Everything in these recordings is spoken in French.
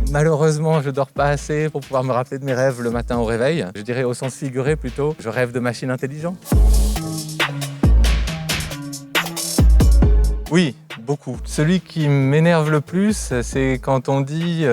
Malheureusement, je dors pas assez pour pouvoir me rappeler de mes rêves le matin au réveil. Je dirais au sens figuré plutôt, je rêve de machines intelligentes. Oui, beaucoup. Celui qui m'énerve le plus, c'est quand on dit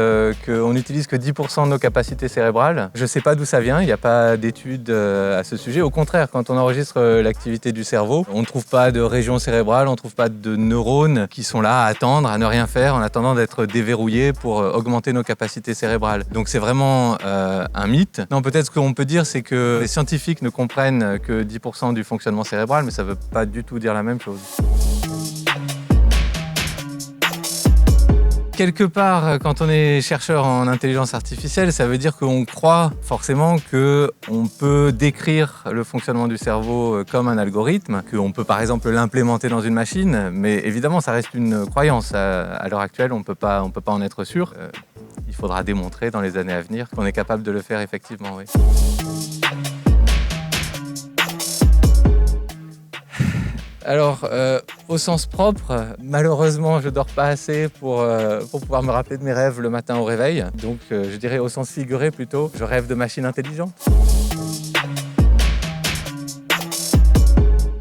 qu'on n'utilise que 10% de nos capacités cérébrales. Je ne sais pas d'où ça vient, il n'y a pas d'études à ce sujet. Au contraire, quand on enregistre l'activité du cerveau, on ne trouve pas de région cérébrale, on ne trouve pas de neurones qui sont là à attendre, à ne rien faire, en attendant d'être déverrouillés pour augmenter nos capacités cérébrales. Donc c'est vraiment un mythe. Non, peut-être ce qu'on peut dire, c'est que les scientifiques ne comprennent que 10% du fonctionnement cérébral, mais ça ne veut pas du tout dire la même chose. Quelque part, quand on est chercheur en intelligence artificielle, ça veut dire qu'on croit forcément qu'on peut décrire le fonctionnement du cerveau comme un algorithme, qu'on peut par exemple l'implémenter dans une machine, mais évidemment ça reste une croyance. À l'heure actuelle, on peut pas en être sûr. Il faudra démontrer dans les années à venir qu'on est capable de le faire effectivement, oui. Alors, au sens propre, malheureusement, je dors pas assez pour pouvoir me rappeler de mes rêves le matin au réveil. Donc, je dirais au sens figuré plutôt, je rêve de machines intelligentes.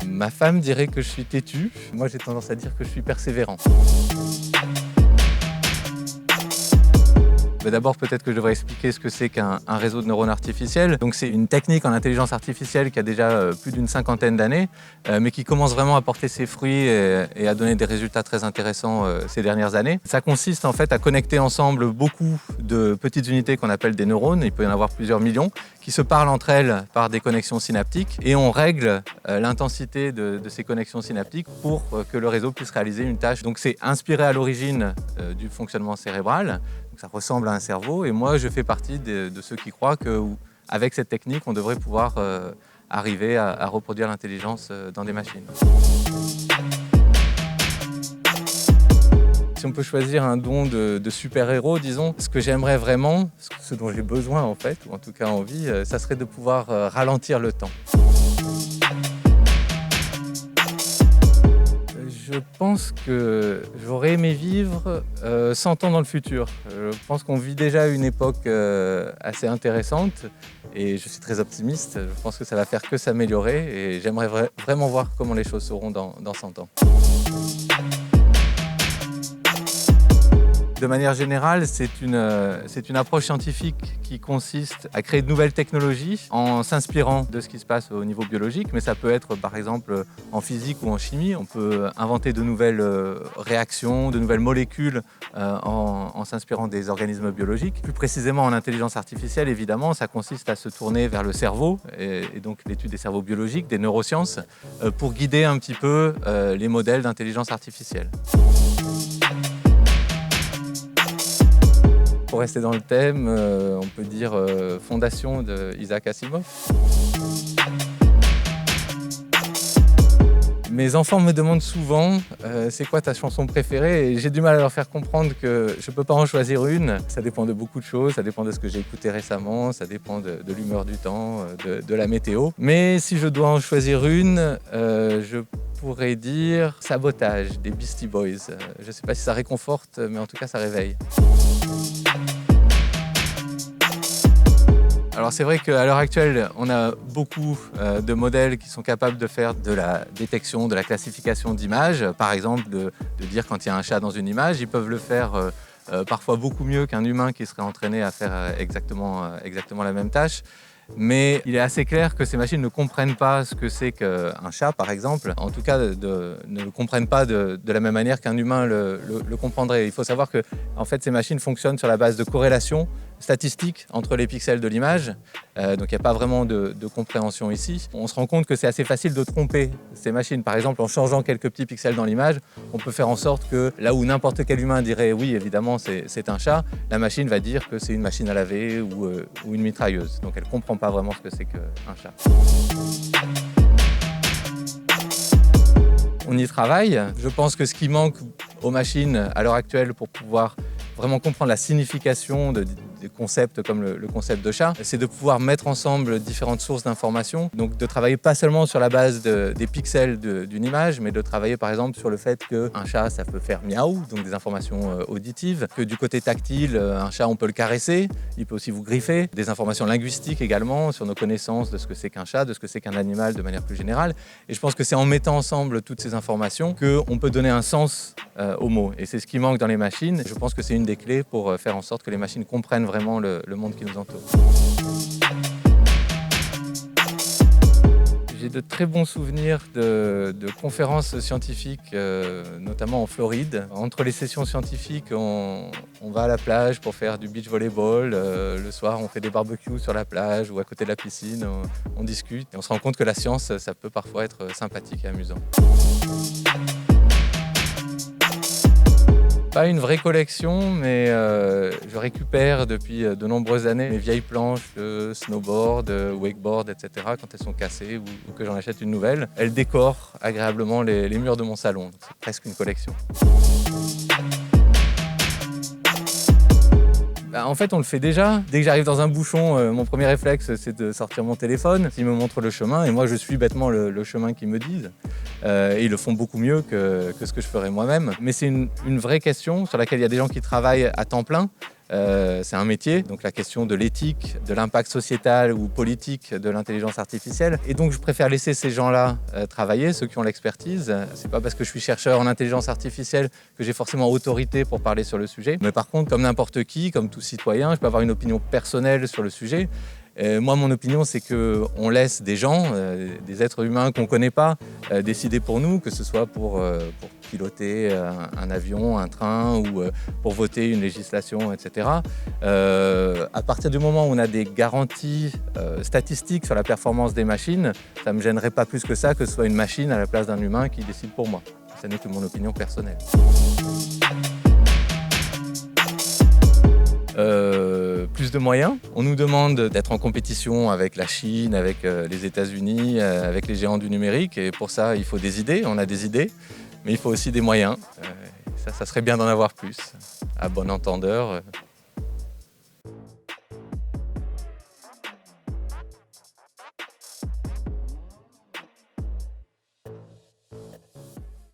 Ma femme dirait que je suis têtu. Moi, j'ai tendance à dire que je suis persévérant. D'abord, peut-être que je devrais expliquer ce que c'est qu'un réseau de neurones artificiels. Donc, c'est une technique en intelligence artificielle qui a déjà plus d'une cinquantaine d'années, mais qui commence vraiment à porter ses fruits et à donner des résultats très intéressants ces dernières années. Ça consiste en fait à connecter ensemble beaucoup de petites unités qu'on appelle des neurones, il peut y en avoir plusieurs millions, qui se parlent entre elles par des connexions synaptiques, et on règle l'intensité de ces connexions synaptiques pour que le réseau puisse réaliser une tâche. Donc, c'est inspiré à l'origine du fonctionnement cérébral. Ça ressemble à un cerveau, et moi je fais partie de ceux qui croient qu'avec cette technique, on devrait pouvoir arriver à reproduire l'intelligence dans des machines. Si on peut choisir un don de super-héros, disons, ce que j'aimerais vraiment, ce dont j'ai besoin en fait, ou en tout cas envie, ça serait de pouvoir ralentir le temps. Je pense que j'aurais aimé vivre 100 ans dans le futur. Je pense qu'on vit déjà une époque assez intéressante et je suis très optimiste. Je pense que ça va faire que s'améliorer et j'aimerais vraiment voir comment les choses seront dans 100 ans. De manière générale, c'est une approche scientifique qui consiste à créer de nouvelles technologies en s'inspirant de ce qui se passe au niveau biologique, mais ça peut être par exemple en physique ou en chimie. On peut inventer de nouvelles réactions, de nouvelles molécules en s'inspirant des organismes biologiques. Plus précisément en intelligence artificielle, évidemment, ça consiste à se tourner vers le cerveau et donc l'étude des cerveaux biologiques, des neurosciences, pour guider un petit peu les modèles d'intelligence artificielle. Pour rester dans le thème, on peut dire Fondation de Isaac Asimov. Mes enfants me demandent souvent c'est quoi ta chanson préférée, et j'ai du mal à leur faire comprendre que je ne peux pas en choisir une. Ça dépend de beaucoup de choses, ça dépend de ce que j'ai écouté récemment, ça dépend de l'humeur du temps, de la météo. Mais si je dois en choisir une, je pourrais dire Sabotage des Beastie Boys. Je ne sais pas si ça réconforte, mais en tout cas ça réveille. Alors c'est vrai qu'à l'heure actuelle, on a beaucoup de modèles qui sont capables de faire de la détection, de la classification d'images. Par exemple, de dire quand il y a un chat dans une image, ils peuvent le faire parfois beaucoup mieux qu'un humain qui serait entraîné à faire exactement la même tâche. Mais il est assez clair que ces machines ne comprennent pas ce que c'est qu'un chat, par exemple. En tout cas, ne le comprennent pas de la même manière qu'un humain le comprendrait. Il faut savoir que en fait, ces machines fonctionnent sur la base de corrélations statistiques entre les pixels de l'image. Donc il n'y a pas vraiment de compréhension ici. On se rend compte que c'est assez facile de tromper ces machines. Par exemple, en changeant quelques petits pixels dans l'image, on peut faire en sorte que là où n'importe quel humain dirait oui, évidemment, c'est un chat, la machine va dire que c'est une machine à laver ou une mitrailleuse. Donc elle ne comprend pas vraiment ce que c'est qu'un chat. On y travaille. Je pense que ce qui manque aux machines à l'heure actuelle pour pouvoir vraiment comprendre la signification des concepts comme le concept de chat, c'est de pouvoir mettre ensemble différentes sources d'informations. Donc de travailler pas seulement sur la base des pixels d'une image, mais de travailler par exemple sur le fait qu'un chat, ça peut faire miaou, donc des informations auditives, que du côté tactile, un chat, on peut le caresser, il peut aussi vous griffer, des informations linguistiques également sur nos connaissances de ce que c'est qu'un chat, de ce que c'est qu'un animal de manière plus générale. Et je pense que c'est en mettant ensemble toutes ces informations qu'on peut donner un sens aux mots. Et c'est ce qui manque dans les machines. Je pense que c'est une des clés pour faire en sorte que les machines comprennent vraiment le monde qui nous entoure. J'ai de très bons souvenirs de conférences scientifiques, notamment en Floride. Entre les sessions scientifiques, on va à la plage pour faire du beach volleyball. Le soir, on fait des barbecues sur la plage ou à côté de la piscine. On discute et on se rend compte que la science, ça peut parfois être sympathique et amusant. Pas une vraie collection, mais je récupère depuis de nombreuses années mes vieilles planches de snowboard, wakeboard, etc. quand elles sont cassées ou que j'en achète une nouvelle. Elles décorent agréablement les murs de mon salon. Donc c'est presque une collection. En fait, on le fait déjà. Dès que j'arrive dans un bouchon, mon premier réflexe, c'est de sortir mon téléphone. Ils me montrent le chemin et moi, je suis bêtement le chemin qu'ils me disent. Et ils le font beaucoup mieux que ce que je ferais moi-même. Mais c'est une vraie question sur laquelle il y a des gens qui travaillent à temps plein. C'est un métier, donc la question de l'éthique, de l'impact sociétal ou politique de l'intelligence artificielle. Et donc je préfère laisser ces gens-là travailler, ceux qui ont l'expertise. C'est pas parce que je suis chercheur en intelligence artificielle que j'ai forcément autorité pour parler sur le sujet. Mais par contre, comme n'importe qui, comme tout citoyen, je peux avoir une opinion personnelle sur le sujet. Moi, mon opinion, c'est qu'on laisse des gens, des êtres humains qu'on ne connaît pas, décider pour nous, que ce soit pour piloter un avion, un train ou pour voter une législation, etc. À partir du moment où on a des garanties statistiques sur la performance des machines, ça ne me gênerait pas plus que ça que ce soit une machine à la place d'un humain qui décide pour moi. Ça n'est que mon opinion personnelle. Plus de moyens. On nous demande d'être en compétition avec la Chine, avec les États-Unis, avec les géants du numérique. Et pour ça, il faut des idées. On a des idées, mais il faut aussi des moyens. Ça serait bien d'en avoir plus. À bon entendeur,